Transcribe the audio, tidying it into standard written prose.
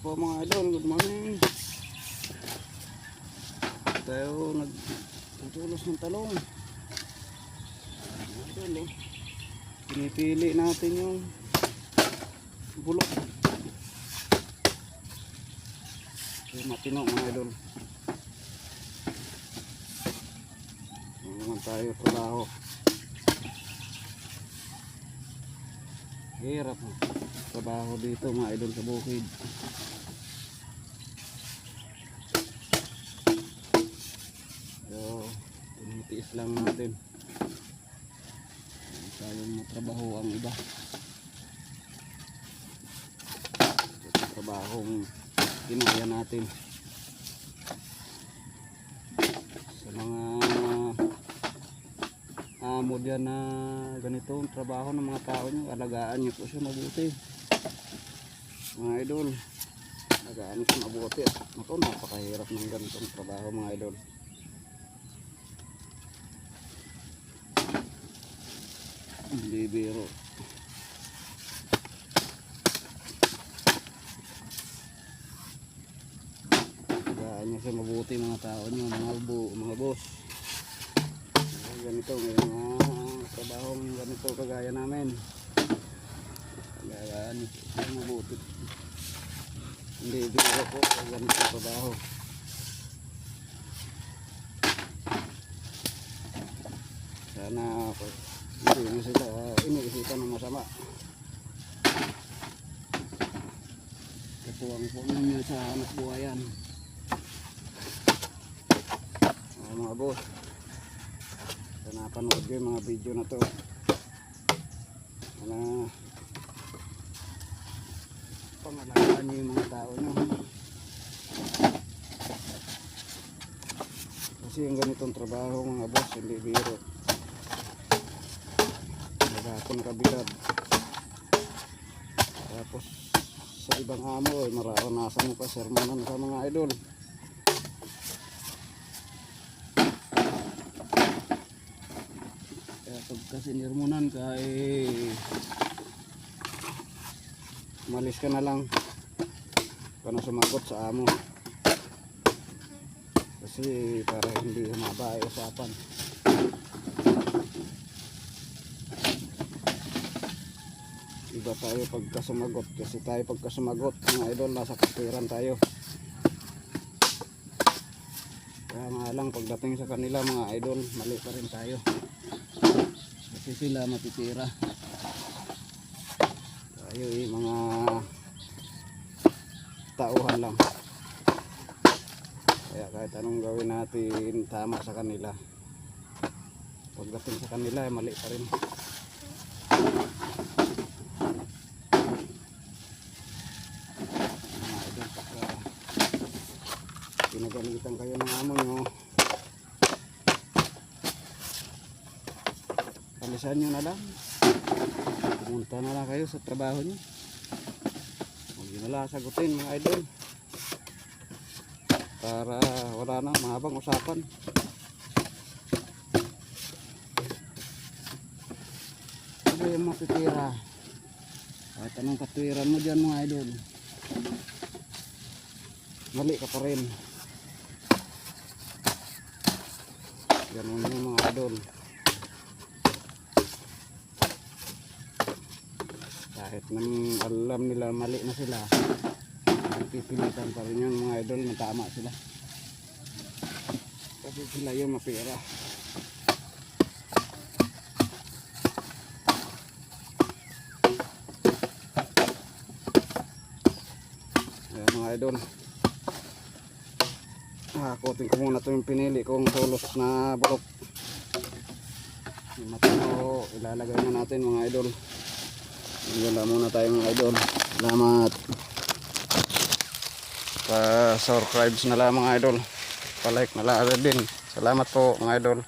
po mga idol, good morning. Tayo nagtutulos ng talong. Idol, oh. Pinipili natin yung bulok. Okay, matino mga idol. Naman tayo trabaho. Hirap mo trabaho dito mga idol sa bukid. So tinitiis lang natin. Hindi tayo matrabaho ang iba. Ito trabahong kinaya natin. Sa mga amo dyan na ganito ang trabaho ng mga tao nyo, alagaan nyo po siya mabuti mga idol. Alagaan nyo siya mabuti. Ako, napakahirap ng ganitong trabaho mga idol. Hindi biro. Alagaan nyo siya mabuti mga tao nyo, mga boss. Ganito ngayon trabaho ganito kagaya namin, kagayaan mabuti, hindi biro po ganito trabaho. Sana hindi na sila iniisipan ng masama. Katuwang po ninyo sa anak buhayan mga boss. Napanood ko yung mga video na to na pangalagaan nyo yung mga tao nyo, kasi yung ganitong trabaho mga boss hindi biro. Nagakon kabilad, tapos sa ibang amo mararanasan mo pa sermonan sa mga idol. Pagka sinirmunan ka malis ka na lang para sumagot sa amo, kasi para hindi humaba ay usapan. Iba tayo pagka sumagot, kasi tayo pagka sumagot mga idol nasa kapiran tayo. Kaya nga lang pagdating sa kanila mga idol mali pa rin tayo, kasi sila matitira tayo mga tauhan lang. Kaya kahit anong gawin natin tama sa kanila, pagdating sa kanila mali pa rin. Pinagalitan kayo ng amo nyo, palisan nyo na lang, pumunta na lang kayo sa trabaho nyo, huwag nyo na lang sagutin mga idol, para wala na mahabang usapan. Ano yung matitira, kahit anong katwiran mo dyan mga idol, mali ka pa rin. Ganun yung mga idol. Kahit nang alam nila mali na sila, pipilitan pa rin yung mga idol na tama sila, kasi sila yung mapira. Ayan mga idol, hakutin ko muna ito yung pinili kong tulos na bulok. Yung matino ilalagay na natin mga idol. Wala muna tayo mga idol. Salamat. Pa-subscribe na lang mga idol. Pa-like na lang din. Salamat po mga idol.